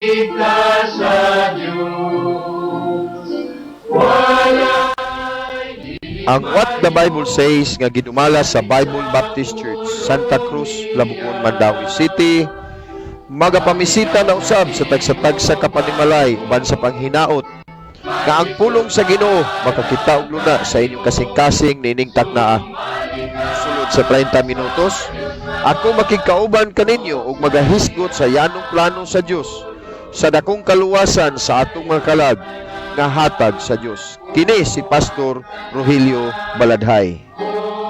sa Diyos, Ang What the Bible Says nga gidumala sa Bible Baptist Church, Santa Cruz, Labugon, Mandawi City, magapamisita na usab sa tagsatag sa kapanimalay uban sa panghinaot nga ang pulong sa Ginoo makakita og luna sa inyong kasing-kasing nining taknaa. Sulod sa 30 minutos, ako makikauban kaninyo ug magahisgot sa yanong plano sa Dios sa dakong kaluwasan sa atong mga kalag nga hatag sa Dios. Kini si Pastor Rogelio Baladhay.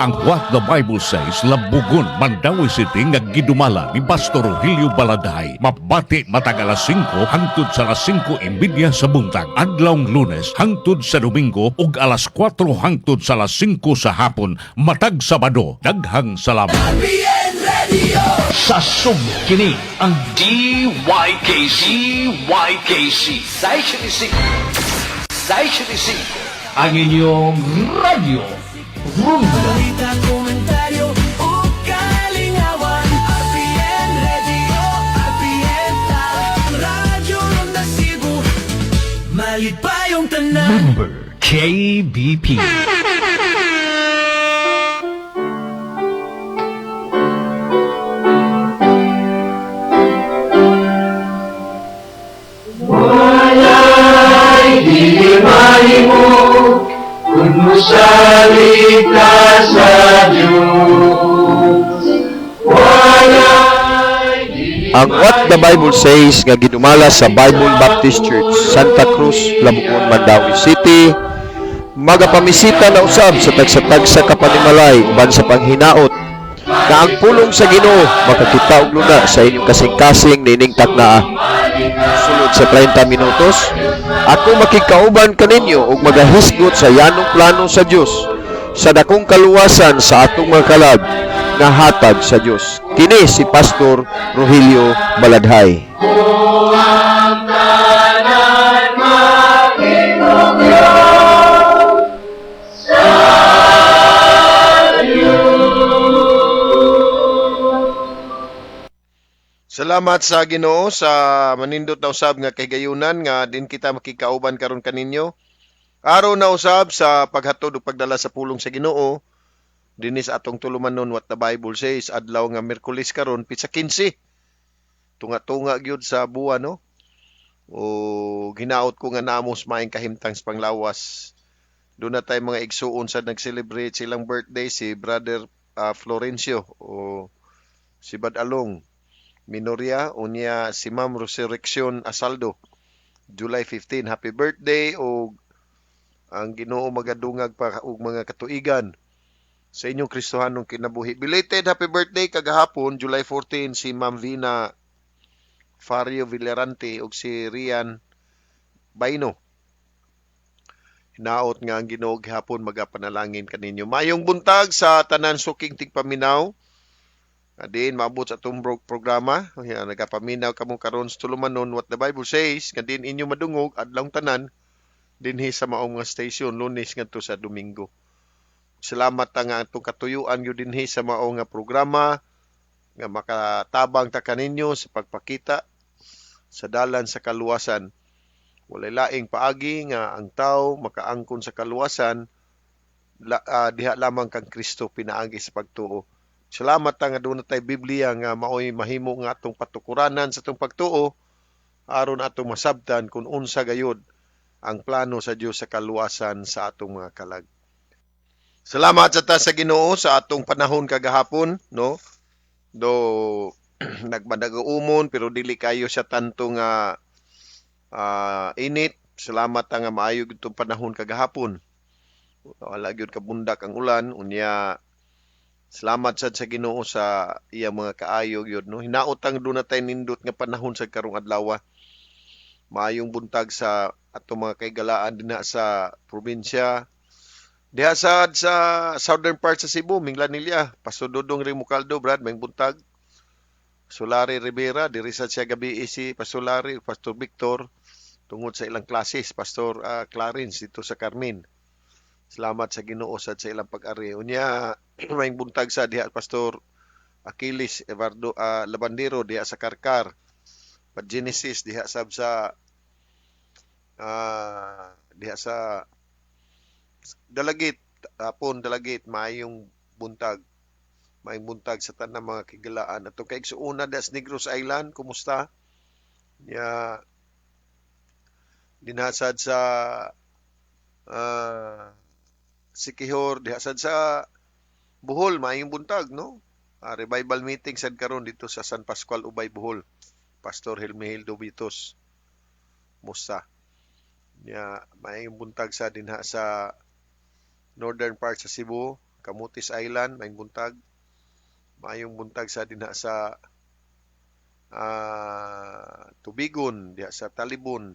Ang What the Bible Says, Labugon, Mandawi City nga gidumala ni Pastor Rogelio Baladhay. Mabati matag alas 5 hangtod sa alas 5:30 sa buntag. Adlawng Lunes hangtod sa Domingo ug alas 4 hangtod sa alas 5 sa hapon matag Sabado. Daghang salamat. Sa kini ang DYKC Sai 5 ang inyong radyo Rumba. Balita, komentaryo o kalingawan, RPN Radio, RPN Radyo Ronda Cebu, malit pa yung tanan. Member KBP. kung salita sa Diyos, Ang What the Bible Says nga gidumala sa Bible Baptist Church, Santa Cruz, Labugon, Mandawi City, magapamisita na usab sa tagsatag sa kapanimalay uban sa panghinaot nga ang pulong sa Ginoo makakita og luna sa inyong kasing-kasing nining taknaa. Sulod sa 30 minutos, ako makikauban kaninyo ug magahisgot sa yanong plano sa Dios sa dakong kaluwasan sa atong mga kalag nga hatag sa Dios. Kini si Pastor Rogelio Baladhay. ang tanan makitugyo sa Salamat sa Ginoo sa manindot na usab nga kahigayunan nga din kita makikauban karon kaninyo. Araw na usab sa paghatod ug pagdala sa pulong sa Ginoo dinis atong tulumanon What the Bible Says adlaw nga Miyerkules karon pitsa 15. Tunga-tunga gyud sa buwan no. O ginaot ko nga namos maayong kahimtang sa panglawas. Doon na tayo mga igsuon sa nag-celebrate silang birthday si Brother Florencio o si Bad Along Minoria unya si Ma'am Resurrection Asaldo July 15. Happy birthday o ang Ginoo magadungag pa og mga katuigan sa inyong Kristohanong kinabuhi. Belated happy birthday kagahapon July 14 si Ma'am Vina Fario Villarante ug si Rian Baino. Hinaot nga ang Ginoo gihapon magapanalangin kaninyo. Mayong buntag sa tanan suking tigpaminaw. Din maabot sa itong programa. Nagapaminaw kamo karon sa tulumanon What the Bible Says. Nga din inyo madungog adlawng tanan dinhi sa maong nga station Lunes ngadto sa Domingo. Salamat nga atong katuyuan gyud dinhi sa maong nga programa nga makatabang ta kaninyo sa pagpakita sa dalan sa kaluwasan. Walay laing paagi nga ang tao makaangkon sa kaluwasan diha lamang kang Kristo pinaagi sa pagtuo. Salamat nga doon na tayo Biblia nga maoy mahimo nga atong patukuranan sa atong pagtuo aron atong masabtan kung unsa gayud ang plano sa Dios sa kaluwasan sa atong mga kalag. Salamat sa ta sa Ginoo sa atong panahon kagahapon no. Do nagmadagaumon pero dili kayo sa tanto nga init. Salamat nga maayo itong panahon kagahapon. Wala gyud kabundak ang ulan unya. Salamat sad sa Ginoo sa iyang mga kaayo gyud no. Hinautang do na tay nindot nga panahon sa karong adlaw. Maayong buntag sa atong mga kaigalaan dinha sa probinsya. Diha sa southern part sa Cebu, Minglanilla, Pastor Dodong Rimucaldo, Brad, may buntag. Solari Rivera, diri sa siya gabi si Pastor Larry, Pastor Victor, tungod sa ilang klases, Pastor Clarence dito sa Carmen. Salamat sa Ginoo sa ilang pag-ari. Unya may buntag sa diha Pastor Achilles Eduardo Labandero diha sa Karkar. But Genesis diha sab sa diha sa dalagit, hapon dalagit, maayong buntag. Maayong buntag sa tanang mga kigalaan. Ato kay igsuuna das Negros Island, kumusta? Ya dinasad sa Sikihor, dihasad sa Bohol, maayong buntag, no? Revival meeting sad karon dito sa San Pascual, Ubay, Bohol. Pastor Hilmihil Dobitos. Musta? Ya, maayong buntag sa dinha sa northern part sa Cebu, Camotes Island, maayong buntag. Maayong buntag sa dinha sa Tubigon, diha sa Talibon.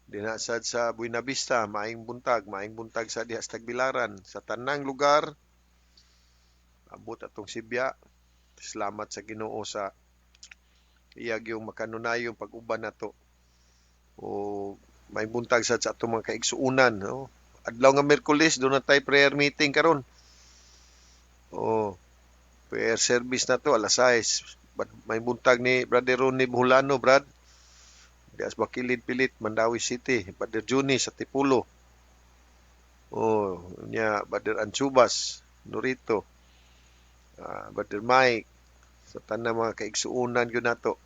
Dinasad sa Buena Vista, maayong buntag sa diha sa Tagbilaran, sa tanang lugar. Abot atong Sibya. Salamat sa Ginoo sa iyag yung makanunayong pag-uban nato. O may buntag sa atong mga kaigsuunan, no? Adlaw nga Miyerkules do na tay prayer meeting karon. O prayer service na to alas 6. May buntag ni Brother Ronnie Buholano, Brad. Dias Bakilid Pilit, Mandawi City, Brother Juni sa Tipulo. Oh, nya Brother Anchubas, Norito. Brother Mike sa tanang mga kaigsuunan gyud nato.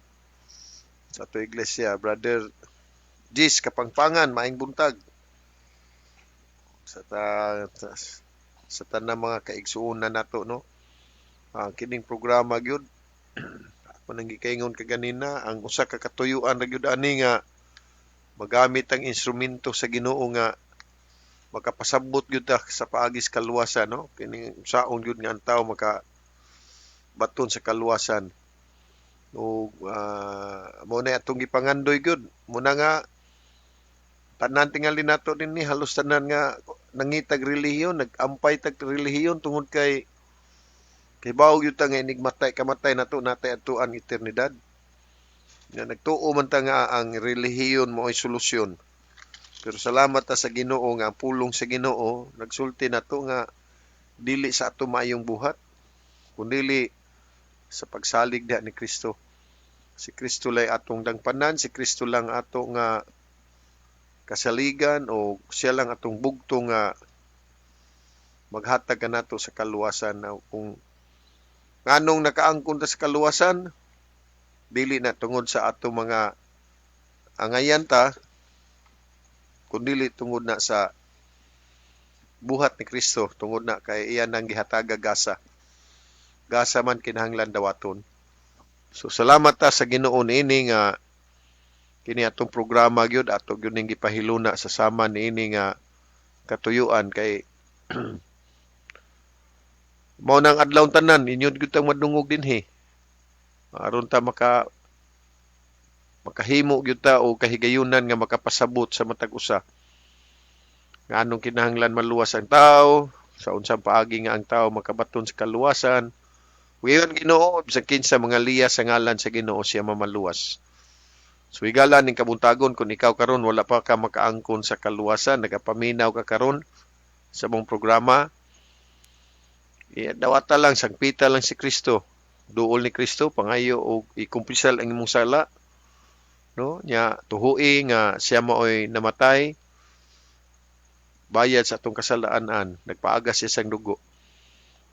Sa ato iglesia, Brother Jis Kapangpangan, maayong buntag. Sa tanang mga kaigsuunan nato, no. Kining programa gyud nang gikaingon kaganina, ang usa ka katuyuan ra gyud ani nga magamit ang instrumento sa Ginoo nga makapasabot gyud ta sa paagis kaluwasan, no? Kini saon gyud nga ang tawo makabaton sa kaluwasan. O mo na atong gipangandoy gyud, muna nga tanan tingali nato dinhi halos tanan nga nangitag relihiyon, nagampay tag relihiyon tungod kay bawo gyud ta nga inigmatay kamatay nato natay atuan eternidad. Nga nagtuo man ta nga ang relihiyon mo ay solusyon. Pero salamat ta sa Ginoo nga ang pulong sa Ginoo nagsulti nato nga dili sa ato maayong buhat kundi sa pagsalig diha ni Kristo. Si Kristo lay atong dangpanan, si Kristo lang ato nga kasaligan o siya lang atong bugto nga maghatag kanato sa kaluwasan. Kung nganong nakaangkon ta sa kaluwasan, dili na tungod sa ato mga angayan ta, kundi tungod na sa buhat ni Kristo, tungod na kay iyan ang gihataga gasa. Gasa man kinahanglan dawaton. So salamat ta sa Ginoo niini nga kini atong programa gyud ato gyud ning gipahiluna sa sama niini nga katuyuan kay mao nang adlaw tanan inyo gyud tang madungog dinhi. Aron ta makahimo gyud ta og kahigayunan nga makapasabot sa matag usa. Nganong kinahanglan maluwas ang tao, sa unsang paagi nga ang tao makabaton sa kaluwasan. Wiyon Ginoo bisan kinsa mga liya sa ngalan sa Ginoo siya mamaluwas. So higala ning kabuntagon kung ikaw karon wala pa ka makaangkon sa kaluwasan, nagapaminaw ka karon sa mong programa. Dawata lang, sagpita lang si Kristo. Duol ni Kristo, pangayo o ikumpisal ang imong sala. No? Nya, tuhui nga siya maoy namatay. Bayad sa atong kasalaanan. Nagpaagas siya sang dugo.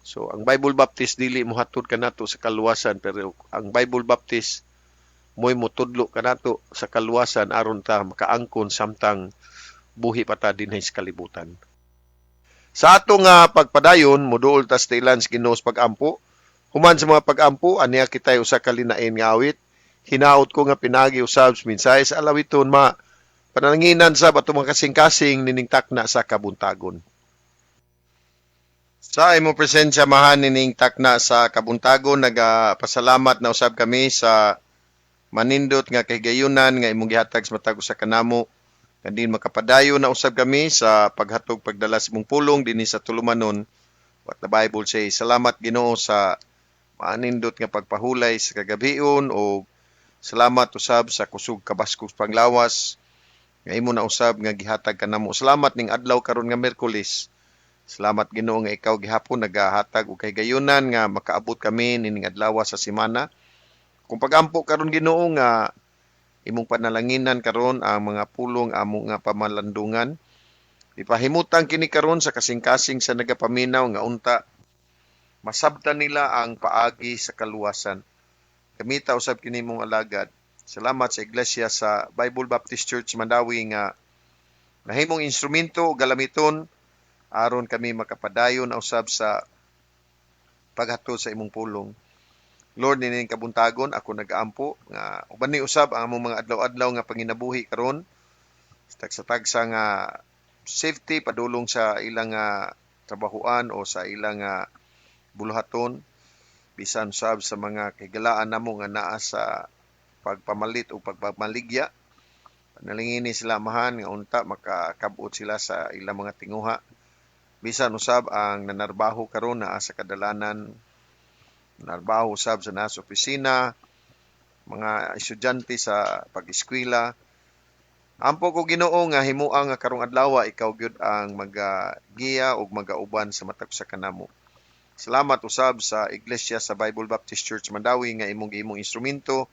So, ang Bible Baptist, dili mo hatod ka nato sa kaluwasan. Pero ang Bible Baptist, mo'y mutudlo ka nato sa kaluwasan aron ta makaangkon samtang buhi pa ta dinhi sa kalibutan. Sa ato nga pagpadayon, moduol ta sa ilan sa Ginoo sa pag-ampo. Human sa mga pag-ampo, aniya kitay usa ka linain nga awit. Hinaot ko nga pinagi usab sa mensahe sa alawiton pananginan sa ato mga kasing-kasing nining takna sa kabuntagon. Sa imo presensya mahan nining takna sa kabuntagon, nagapasalamat na usab kami sa manindot nga kahigayunan nga imong gihatag sa matag usa ka namo. Kandin makapadayo na usab kami sa paghatog pagdala sa mong pulong dinhi sa tulumanon. What the Bible says. Salamat Ginoo sa maanindot nga pagpahulay sa kagabion o salamat usab sa kusog kabaskos panglawas. Nga imo na usab nga gihatag kanamo. Salamat ning adlaw karon nga Miyerkules. Salamat Ginoo nga ikaw gihapon nagahatag og kahigayunan nga makaabot kami nining adlaw sa semana. Akong pagampo karon Ginoo nga imong panalanginan karon ang mga pulong amo nga pamalandungan. Ipahimutang kini karon sa kasing-kasing sa nagapaminaw nga unta masabtan nila ang paagi sa kaluwasan. Gamita usab kini mong alagad. Salamat sa iglesia sa Bible Baptist Church Mandawi nga nahimong instrumento o galamiton aron kami makapadayon na usab sa paghatod sa imong pulong. Lord, nining kabuntagon ako nagaampo nga uban ni usab ang among mga adlaw-adlaw nga panginabuhi karon sa tagsa nga safety padulong sa ilang trabahuan o sa ilang buluhaton bisan usab sa mga kahigalaan namo nga naa sa pagpamalit o pagpamaligya. Panalingini sila mahan nga unta makakabot sila sa ilang mga tinguha. Bisan usab ang nanarbaho karon naa sa kadalanan, nanarbaho usab sa nasa opisina, mga estudyante sa pag-eskwela. Ampo ko Ginoo nga himuang nga karong adlaw ikaw gyud ang magagiya ug magauban sa matag sa kanamo. Salamat usab sa iglesia sa Bible Baptist Church Mandawi nga imong instrumento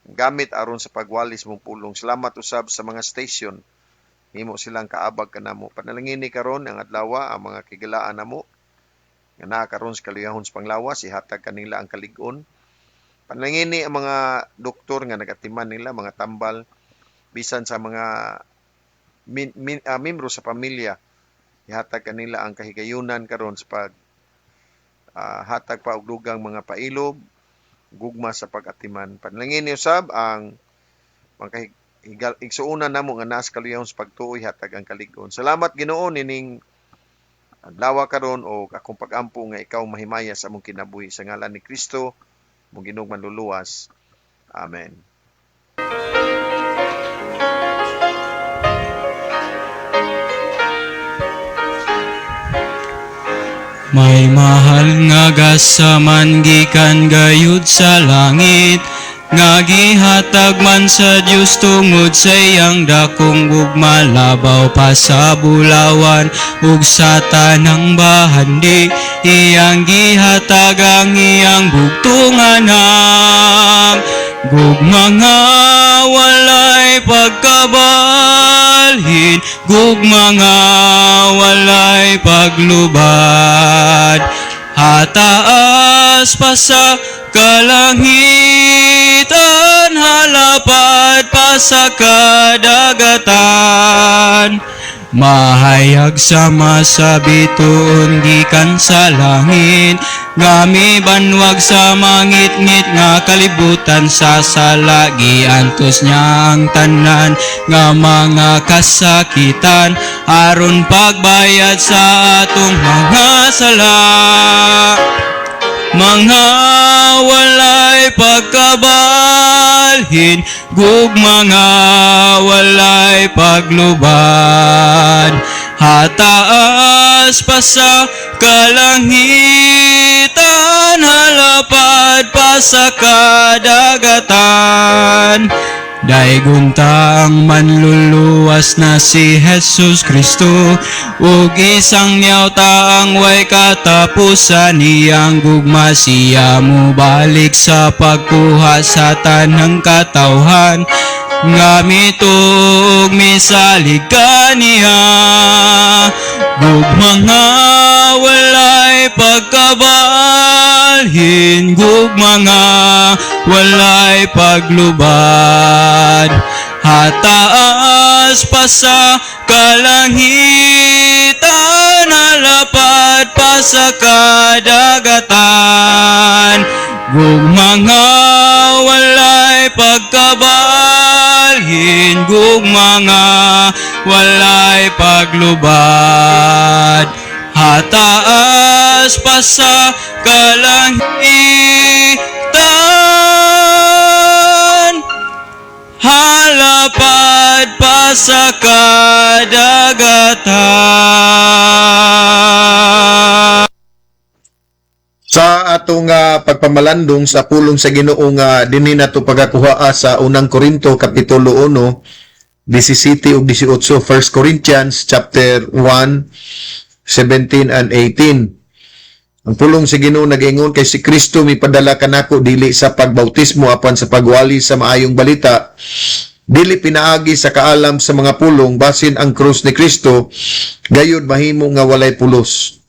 gamit aron sa pagwalis mong pulong. Salamat usab sa mga station. Himo silang kaabag kanamo. Panalangini karon ang adlaw ang mga kigalaan namo nga naa karon sa kaluyahon sa panglawas ihatag kanila ang kalig-on. Panalangini ang mga doktor nga nagatiman nila mga tambal bisan sa mga membro sa pamilya ihatag kanila ang kahigayunan karon sa pag hatag pa og dugang mga pailob gugma sa pag-atiman. Panalangin usab ang mga igsuunan namo nga nas kaluyahon sa pagtuoy hatag ang kalig-on. Salamat Ginoo nining adlaw karon o akong pagampo nga ikaw mahimaya sa among kinabuhi sa ngalan ni Kristo mong Ginoong manluluwas. Amen. May mahal nga gasaman gikan gayud sa langit, nga gihatag man sa Dios tungod sa iyang dakong gugma, labaw pa sa bulawan ug sa tanang bahandi, iyang gihatag ang iyang bugtunganam. Gugma nga walay pagkabalhin, gugma nga walay paglubad, hataas pa sa kalangitan, halapad pa sa kadagatan. Mahayag sa masabituon gikan sa langit, ngami banwag sa mangit-ngit nga kalibutan sa salagi, antos niya ang tanan nga mga kasakitan, aron pagbayad sa atong mga sala. Mga walay pagkabalhin, gugma nga walay paglubad, hataas pa sa kalangitan, halapad pa sa kadagatan. Daigunta ang manluluwas na si Jesus Kristo, ug isang niyaw taang way katapusan, niyang gugma siya mo balik sa pagkuha sa tanang katawhan, ngamit og misalig kaniya. Gugma nga walay pagkabalhin, gugma nga walay paglubad, hataas pa sa kalangitan, halapad pa sa kadagatan. Gugma nga walay pagkabalhin, gugma nga walay paglubad, hataas pa sa kalangitan, halapad pa sa kadagatan. Sa atong pagpamalandong sa pulong sa Ginoo nga dinhi nato pagakuhaa sa unang Korinto kapitulo 1 17 ug 18, 1 Corinthians chapter 1 17 and 18. Ang pulong sa Ginoo nagaingon kay si Kristo mipadala kanako dili sa pagbautismo apan sa pagwali sa maayong balita, dili pinaagi sa kaalam sa mga pulong basin ang krus ni Kristo gayud mahimo nga walay pulos.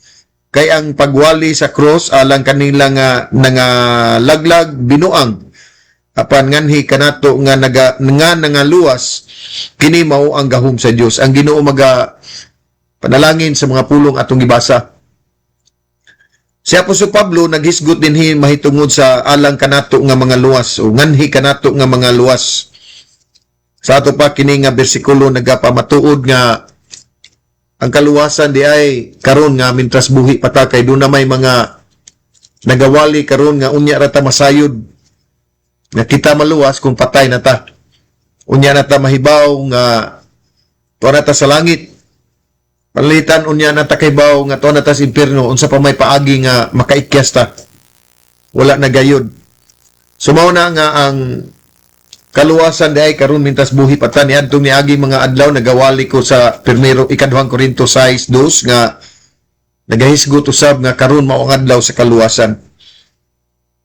Kay ang pagwali sa krus alang kanila nga nangalaglag binuang apan nganhi kanato nga nangaluwas kini mao ang gahom sa Dios. Ang Ginoo maga panalangin sa mga pulong atong gibasa. Si Apostol Pablo naghisgot dinhi mahitungod sa alang kanato nga mga luwas o nganhi kanato nga mga luwas. Sa ato pa kini nga bersikulo nagapamatuod nga ang kaluwasan di ay karon nga mintras buhi pa ta kay doon na may mga nagawali karon nga unya ra ta masayod nga kita maluwas kung patay na ta. Unya na ta mahibaw nga tuwa na ta sa langit. Panlitan unya na ta kaybaw nga tuwa na ta sa impierno unsa pa may paagi nga makaikyas ta. Wala na gayud. Sumaw na nga ang kaluwasan di ay karon mintas buhi pa ta niadtong niagi mga adlaw nagawali ko sa primero ikaduhang Korinto 6:2 nga nagahisgot usab nga karon mao ang adlaw sa kaluwasan.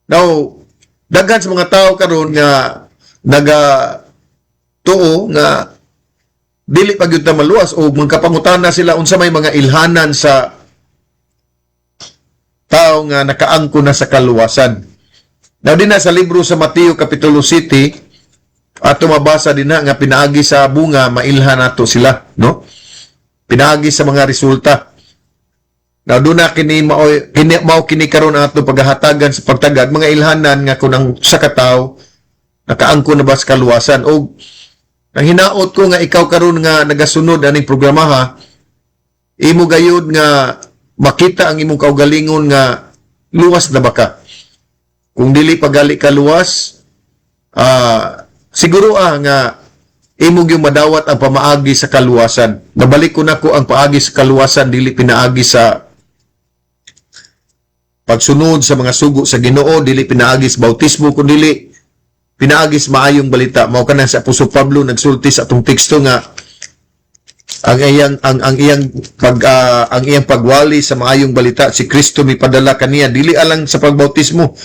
Now, daghan sa mga tao karon nga tuo nga dili pa gyud ta maluwas o magkapangutana sila unsa may mga ilhanan sa tao nga nakaangko na sa kaluwasan. Now din na sa libro sa Mateo kapitulo 7 ato mabasa din na nga pinaagi sa bunga mailhan nato sila, no? Pinaagi sa mga resulta. Now doon na kini mao kini karon ato paghahatagan sa pagtagad mga ilhanan nga kunang sa katawo nakaangko na ba sa kaluwasan o ang hinaot ko nga ikaw karon nga nagasunod aning programa ha, imo gayud nga makita ang imong kaugalingon nga luwas na ba ka. Kung dili pagali ka luwas, siguro nga imong yung madawat ang pamaagi sa kaluwasan. Nabalik ko nako ang paagi sa kaluwasan dili pinaagi sa pagsunod sa mga sugo sa Ginoo, dili pinaagi sa bautismo kundi pinaagis maayong balita. Mao kana sa Apostol Pablo nagsulti sa atong teksto nga ang iyang pagwali sa maayong balita si Kristo mipadala kaniya dili alang sa pagbautismo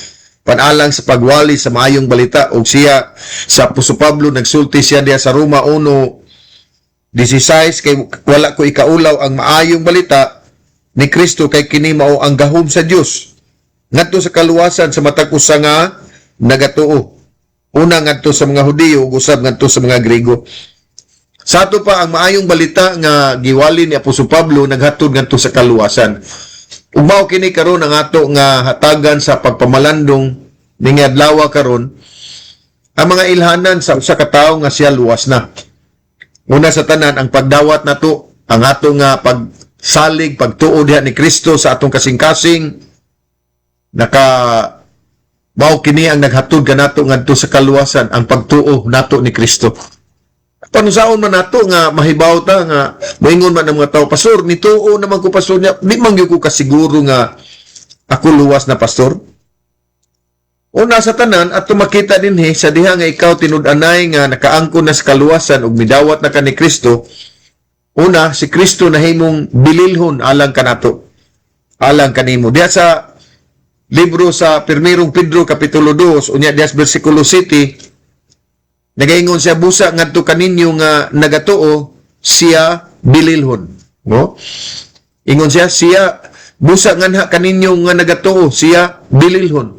panalang sa pagwali sa maayong balita. Og siya sa Apostol Pablo nagsulti siya diha sa Roma 1:16 kay wala ko ikaulaw ang maayong balita ni Kristo kay kini mao ang gahom sa Dios ngadto sa kaluwasan sa matag usa nga nagatuo. Una ngadto sa mga Hudiyo ug usab ngadto sa mga Griego. Sa ato pa ang maayong balita nga giwali ni Apostol Pablo naghatod ngadto sa kaluwasan. Ug mao kini karon ang ato nga hatagan sa pagpamalandong ning adlaw karon ang mga ilhanan sa usa ka tawo nga siya luwas na. Una sa tanan ang pagdawat nato ang ato nga pagsalig pagtuo diha ni Kristo sa atong kasing-kasing mao kini ang naghatod kanato ngadto sa kaluwasan ang pagtuo nato ni Kristo. Panusaon man nato nga mahibaw ta nga moingon man ang mga tawo, pastor nituo naman ko pastor niya, di man gyud ko kasiguro nga ako luwas na pastor. Una sa tanan at makita dinhi sa diha nga ikaw tinud-anay nga nakaangkon na sa kaluwasan ug midawat na ka ni Kristo. Una si Kristo nahimong bililhon alang kanato. Alang kanimo. Diha sa libro sa 1 Pedro kapitulo 2 unya dias bersikulo 7 nagaingon siya busa ngadto kaninyo nga nagatuo siya bililhon, no? Ingon siya busa nganha kaninyo nga nagatuo siya bililhon.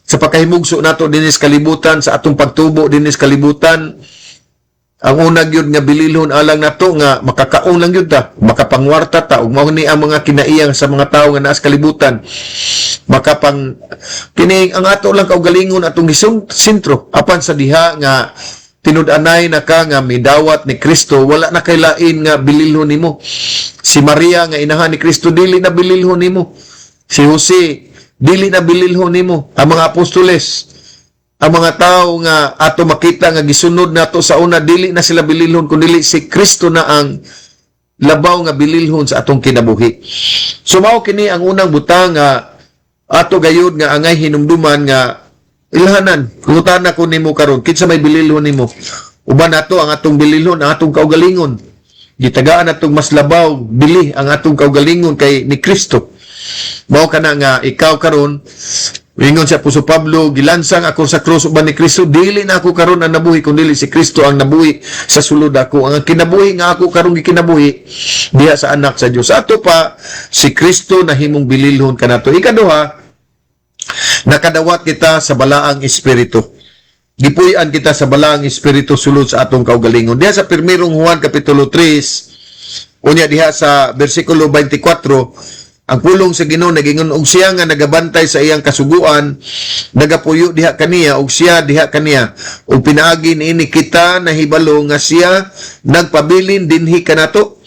Sa pagkahimugso nato dinis kalibutan sa atong pagtubo dinis kalibutan ang una gyud nga bililhon alang nato nga makakaon lang gyud ta, makapangwarta ta ug mao ni ang mga kinaiyang sa mga tawo nga naa sa kalibutan. Makapang kini ang ato lang kaugalingon atong sentro apan sa diha nga tinud-anay na ka nga midawat ni Kristo wala na kay lain nga bililhon nimo. Si Maria nga inahan ni Kristo dili na bililhon nimo. Si Jose dili na bililhon nimo. Ang mga apostoles, ang mga tao nga ato makita nga gisunod nato sa una dili na sila bililhon kundi si Kristo na ang labaw nga bililhon sa atong kinabuhi. So mao kini ang unang butang nga ato gayud nga angay hinumduman nga ilhanan. Kungutana ko nimo karon kinsa may bililhon nimo. Uban nato ang atong bililhon ang atong kaugalingon. Gitagaan atong mas labaw bili ang atong kaugalingon kay ni Kristo. Mao kana nga ikaw karon, ingon si Apostol Pablo, gilansang ako sa krus uban ni Kristo, dili na ako karon ang nabuhi kundi si Kristo ang nabuhi sa sulod ako. Ang kinabuhi nga ako karon gikinabuhi diha sa anak sa Dios. Ato pa si Kristo na himong bililhon kanato. Ikaduha, nakadawat kita sa balaang espiritu. Gipuy-an kita sa balaang espiritu sulod sa atong kaugalingon. Diha sa 1 Juan kapitulo 3, unya diha sa bersikulo 24, ang pulong sa Ginoo nagingon og siya nga nagabantay sa iyang kasuguan, nagapuyo diha kaniya og siya diha kaniya. Ug pinaagi niini kita nahibalo nga siya nagpabilin dinhi kanato.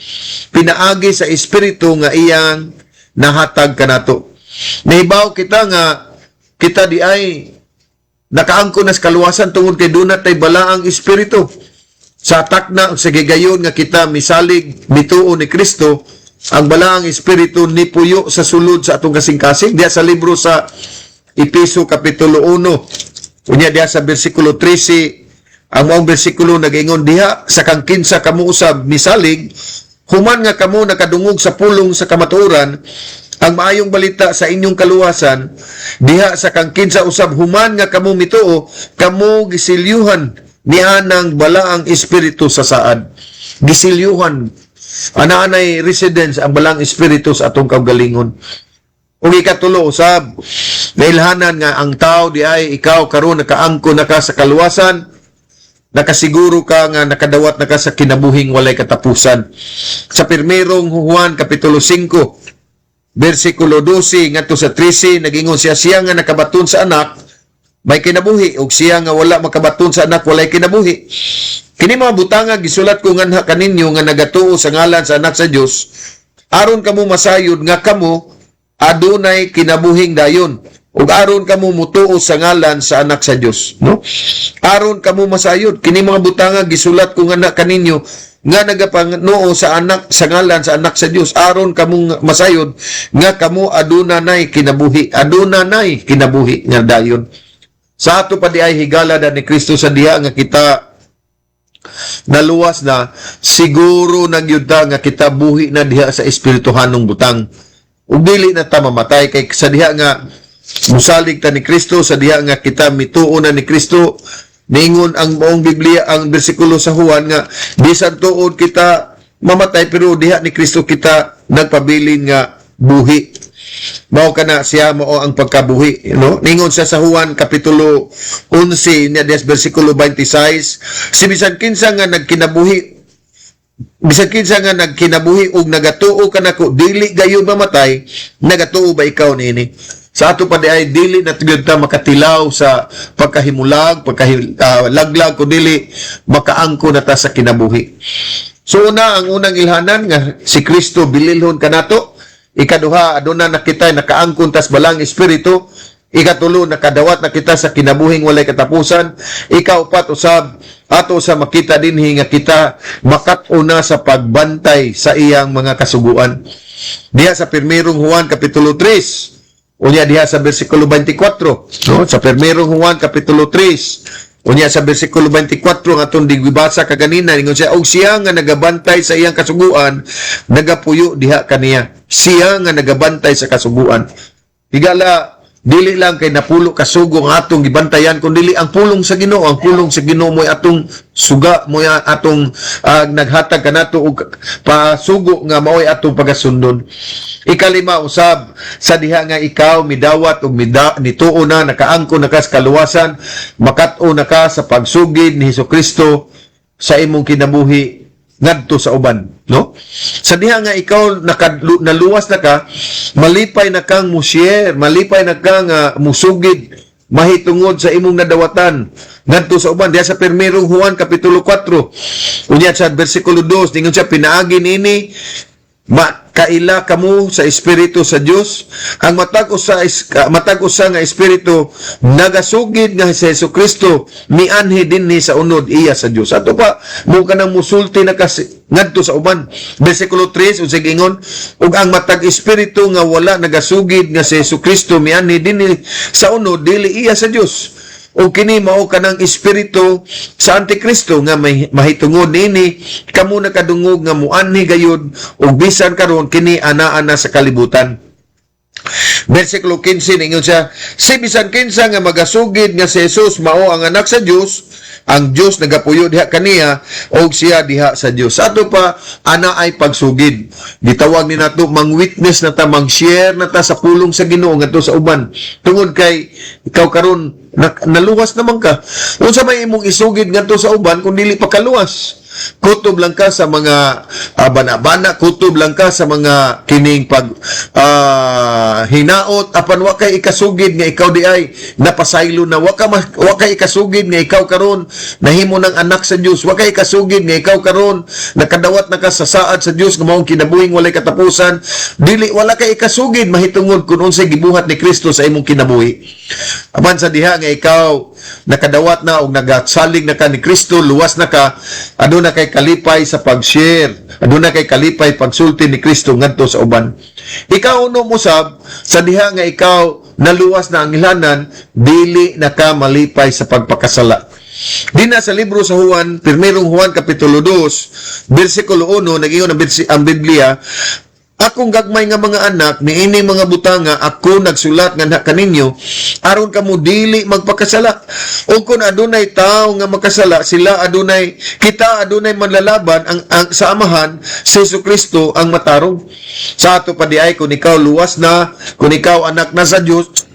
Pinaagi sa espiritu nga iyang nahatag kanato. Nahibaw kita nga kita di ay nakaangko na sa kaluwasan tungod kay dunay tay balaang espiritu. Sa takna sa gigayon nga kita misalig bituo ni Kristo, ang balaang espiritu ni puyo sa sulod sa atong kasing-kasing. Diya sa libro sa Epeso kapitulo 1. Unya diya sa bersikulo 13, ang maong bersikulo nag-ingon diha sa kang kinsa kamo usab misalig, human nga kamo nakadungog sa pulong sa kamatuoran, ang maayong balita sa inyong kaluwasan, diha sa kang kinsa usab human nga kamo mituo, kamo gisilyuhan niya ng balaang espiritu sa saad. Gisilyuhan. Ana-anay residence ang balang espiritu sa atong kaugalingon. Ug ikatulo usab, nailhanan nga ang tao di ay ikaw karon nakaangko na ka sa kaluwasan, nakasiguro ka nga nakadawat na ka sa kinabuhing walay katapusan. Sa 1 Juan kapitulo 5, bersikulo 12 ngadto sa 13, nagingon siya nga nakabaton sa anak may kinabuhi, ug siya nga wala makabaton sa anak walay kinabuhi. Kini mga butanga gisulat ko nganha kaninyo nga nagatuo sa ngalan sa anak sa Dios, aron kamo masayod nga kamo adunay kinabuhing dayon, ug aron kamo mutuo sa ngalan sa anak sa Dios, no? Aron kamo masayod. Kini mga butanga gisulat ko nganha kaninyo nga nagapangnoo sa anak sa ngalan sa anak sa Dios, aron kamo masayod nga kamo adunay kinabuhi, adunay kinabuhi nga dayon. Sa ato pa di ay higala ni Kristo sa diha nga kita naluwas na, siguro nagyuda nga kita buhi na diha sa espirituhanong butang. Ug dili na ta mamatay kay sa diha nga musalig ta ni Kristo, sa diha nga kita mituo na ni Kristo. Ningon ang buong Biblia, ang bersikulo sa Juan nga bisan tuod kita mamatay pero diha ni Kristo kita nagpabilin nga buhi. Mao kana siya mao ang pagkabuhi, no? Ningon sa Juan kapitulo 11 niya des bersikulo 26, si bisan kinsa nga nagkinabuhi ug nagatuo kanako dili gayon mamatay, nagatuo ba ikaw niini? Sa ato pa di ay dili na ta makatilaw sa pagkahimulag, laglag ko dili makaangko na ta sa kinabuhi. So ang unang ilhanan nga si Kristo bililhon kanato. Ikaduha, aduna na kita nakaangkon tas balang espiritu. Ikatulo, nakadawat na kita sa kinabuhing walay katapusan. Ikaupat, usab ato sa makita dinhi nga kita makatuna sa pagbantay sa iyang mga kasuguan. Diha sa 1 Juan kapitulo 3, unya diha sa bersikulo 24, no? Sa 1 Juan kapitulo 3, unya sa bersikulo 24 nga atong digibasa kaganina, ingon siya, og siya nga nagabantay sa iyang kasuguan, nagapuyo diha kaniya. Siya nga nagabantay sa kasuguan. Higala, dili lang kay napulo kasugo ang atong gibantayan, kundi ang pulong sa Ginoo. Ang pulong sa Ginoo mo'y atong suga, mo'y atong naghatag kanato og pasugo nga mao'y atong pagasundon. Ikalima, usab sa diha nga ikaw midawat og nituo na, nakaangko na ka sa kaluwasan, makat-o na ka sa pagsugid ni Hesukristo sa imong kinabuhi ngadto sa uban, no? Sa diha nga ikaw naluwas na ka, malipay na kang musyer, malipay na kang musugid mahitungod sa imong nadawatan ngadto sa uban. Diha sa 1 Juan kapitulo 4, unya sa bersikulo 2, ningon siya, pinaagi nini makaila kamo sa espiritu sa Dios. Ang matag usa nga espiritu nagasugid nga si Hesukristo mianhi dinhi sa unod iya sa Dios. Ato pa mo kanang musulti na kasi ngadto sa uban. Bersikulo 3 unsay gingon, ug ang matag espiritu nga wala nagasugid nga si Hesukristo mianhi dinhi sa unod dili iya sa Dios. O kini mao kanang espiritu sa Antikristo nga may mahitungod nini kamo nakadungog nga muanhi gayud ug bisan karon kini ana-ana sa kalibutan. Versikulo 15 ningon siya, si bisan kinsa nga magasugid nga si Jesus mao ang anak sa Dios, ang Dios nagapuyo diha kaniya og siya diha sa Dios. Sa ato pa ana ay pagsugid. Gitawag ni nato mang-witness na ta, mang-share na ta sa pulong sa Ginoo ngadto sa uban. Tungod kay ikaw karon naluwas naman ka. Unsa may imong isugid ngadto sa uban kung dili pa kaluwas? Kutob lang ka sa mga bana-bana, kutob lang ka sa mga kining pag hinaot, apan wa kay ikasugid nga ikaw di ay napasaylo na, wa kay ikasugid nga ikaw karon nahimo ng anak sa Dios, wa kay ikasugid nga ikaw karon nakadawat na ka sa saad sa Dios nga maong kinabuhing walay katapusan, dili wala kay ikasugid mahitungod kung unsay gibuhat ni Kristo sa imong kinabuhi. Apan sa diha nga ikaw nakadawat na og nagasalig na ka ni Kristo, luwas na ka, aduna kay kalipay sa pag-share, aduna kay kalipay pagsulti ni Kristo ngadto sa uban. Ikaw uno mo sab sa diha nga ikaw naluwas na ang ilanan, dili na ka malipay sa pagpakasala. Dina sa libro sa Juan, primerong Juan kapitulo 2, bersikulo 1, nag-ingon ang Biblia, akong gagmay nga mga anak, niining mga butanga, ako nagsulat nga kaninyo, aron kamo dili magpakasala. O kung adunay tao nga makasala, kita adunay manlalaban ang sa amahan, si Jesucristo ang matarong. Sa ato pa di ay, kung ikaw luwas na, kung ikaw anak na sa Diyos,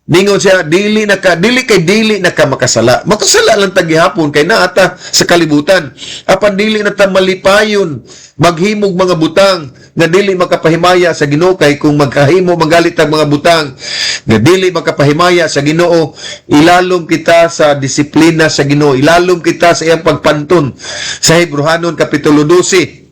ningon siya, dili na ka makasala. Makasala lang tagihapon kay naata sa kalibutan. Apan dili na ta malipayon, maghimog mga butang, nga dili makapahimaya sa Ginoo, kay kung magkahimo magalit ang mga butang nga dili makapahimaya sa Ginoo, ilalom kita sa disiplina sa Ginoo, ilalom kita sa iyang pagpanton. Sa Hebrehanon kapitulo 12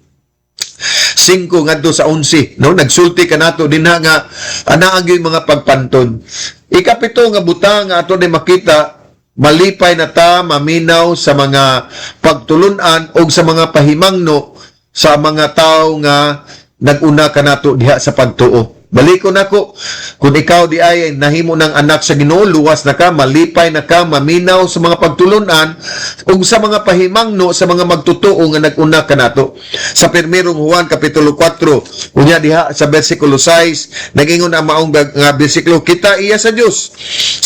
5 ngadto sa 11, no, nagsulti kanato dinha nga anaa gyud mga pagpanton. Ikapito nga butang nga ato ni makita, malipay na ta maminaw sa mga pagtulunan o sa mga pahimangno sa mga tao nga nag-una kanato diha sa pagtuo. Balikon nako, kung ikaw di ay nahimo ng anak sa Ginoo, luwas na ka, malipay na ka, maminaw sa mga pagtulunan ug sa mga pahimangno sa mga magtutuo nga nag-una kanato. Sa primerong Juan kapitulo 4, unya diha sa bersikulo 6, nagingon ang maong nga bersikulo, kita iya sa Dios,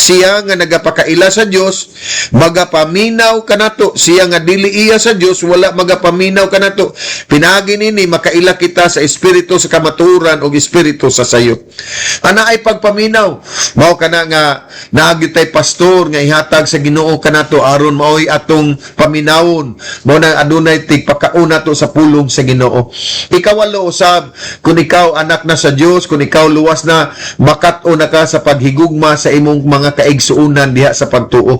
siya nga nagapakaila sa Dios, magapaminaw kanato, siya nga dili iya sa Dios, wala magapaminaw kanato. Pinagi nini makaila kita sa espiritu sa kamaturan ug espiritu sa sayo. Ana ay pagpaminaw, mao kana nga naagi tay pastor nga ihatag sa Ginoo kanato aron maoy atong paminawon, mao na adunay tigpakauna to sa pulong sa Ginoo. Ikawalo usab, kung ikaw anak na sa Dios, kung ikaw luwas na, makat-o na ka sa paghigugma sa imong mga kaigsuunan diha sa pagtuo.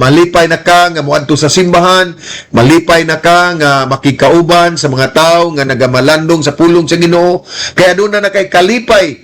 Malipay na ka nga moadto sa simbahan, malipay na ka nga makikauban sa mga tao nga nagamalandong sa pulong sa Ginoo, kaya doon na kay kalipay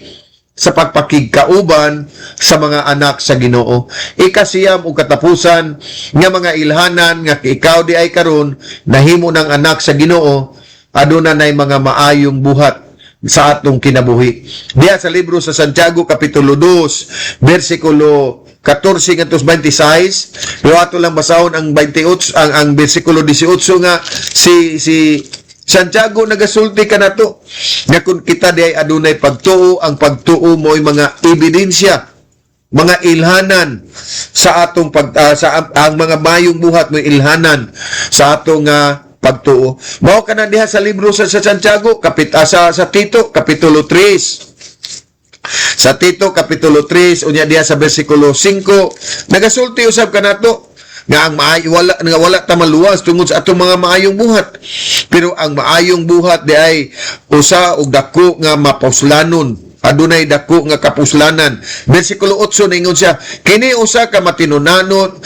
sa pagpakigkauban sa mga anak sa Ginoo. Ikasiyam o katapusan nga mga ilhanan nga ikaw di ay karon nahimo ng anak sa Ginoo, aduna nay mga maayong buhat sa atong kinabuhi. Diya sa libro sa Santiago kapitulo 2 bersikulo 14 ngantos 26, pero ato lang basahon ang 28 ang bersikulo 18 nga si Santiago nagasulti kanato nga kung kita di ay adunay pagtuo, ang pagtuo mo'y mga ebidensya, mga ilhanan sa atong ang mga mayong buhat mo'y ilhanan sa atong pagtuo. Mao kana diha sa libro sa Santiago sa Tito kapitulo 3. Sa Tito kapitulo 3 unya diha sa bersikulo 5, nagasulti usab kanato nga ang wala ta maluwas tungod sa atong mga maayong buhat. Pero ang maayong buhat di ay usa og dako nga mapuslanon, adunay dako nga kapuslanan. Bersikulo 8 ningon siya, kini usa ka matinud-anon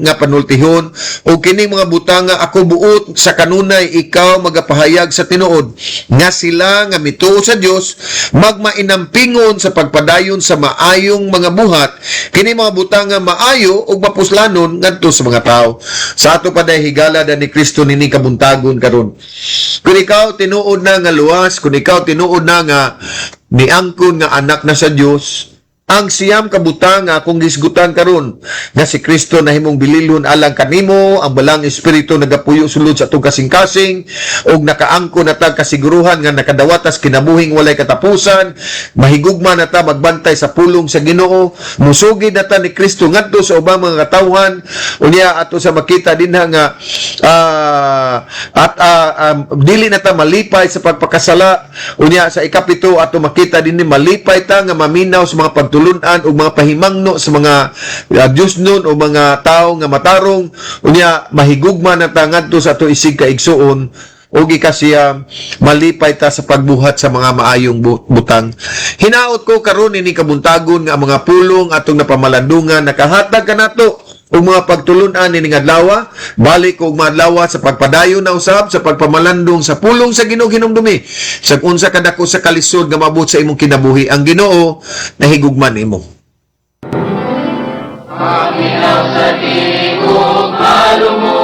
nga panultihon, o kini mga butanga ako buot sa kanunay ikaw magapahayag sa tinuod nga sila nga mituo sa Dios magmainampingon sa pagpadayon sa maayong mga buhat. Kini mga butanga maayo ug mapuslanon ngadto sa mga tao. Sa ato pa day higala ni Kristo nini kabuntagon karon. Kung ikaw tinuod na nga luwas, kung ikaw tinuod na nga niangkon nga anak na sa Dios, ang siyam kabutang nga akong gisgutan karon nga si Kristo na himong bililhon alang kanimo, ang balang espiritu nagapuyo sulod sa atong kasing-kasing ug nakaangko na ta kasiguruhan nga nakadawatas kinabuhing walay katapusan, mahigugma na ta magbantay sa pulong sa Ginoo, musugid na ta ni Kristo ngadto sa ubang mga katawhan, unya ato sa makita dinha nga dili na ta malipay sa pagpakasala, unya sa ikapito ato makita dinhi malipay ta nga maminaw sa mga pagtulunan o mga pahimangno sa mga Diyos nun o mga tao nga matarong, unya mahigugma na ta ngadto sa ato isig kaigsuon o gikasiya malipay ta sa pagbuhat sa mga maayong butang. Hinaot ko karon ini kabuntagon nga mga pulong atong napamalandungan nakahatag kanato og mga pagtulunan ini nga adlaw, balik og mga adlaw sa pagpadayon na usab sa pagpamalandong sa pulong sa Ginoo hinumdumi sa unsa kadako sa kalisod nga maabot sa imong kinabuhi. Ang Ginoo nahigugman nimo. Paminaw sa tingog malumo,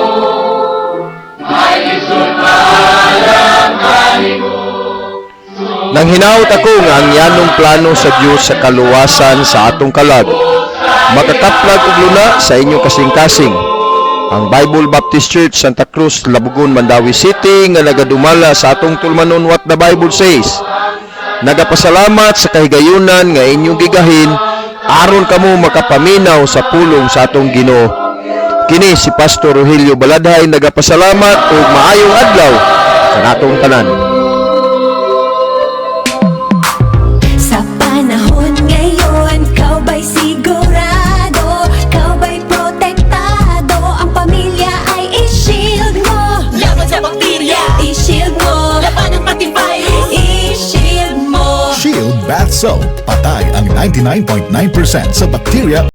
may lisod paalam kanimo. Nang hinaut ako nga ang yanong plano sa Dios sa kaluwasan sa atong kalag, makakaplag og luna sa inyong kasing-kasing. Ang Bible Baptist Church Santa Cruz, Labugon, Mandawi City nga nagadumala sa atong tulmanon what the Bible says. Nagapasalamat sa kahigayunan nga inyong gigahin aron kamo makapaminaw sa pulong sa atong Ginoo. Kini si Pastor Rogelio Baladhay nagapasalamat ug maayong adlaw sa atong tanan. Sa panahon ngayon, kau ba'y sigurado? Kau ba'y protektado? Ang pamilya ay i-shield mo. Laban sa bakterya, I-shield mo. laban ng pati virus. I-shield mo. Shield Bath Soap. Patay ang 99.9% sa bakterya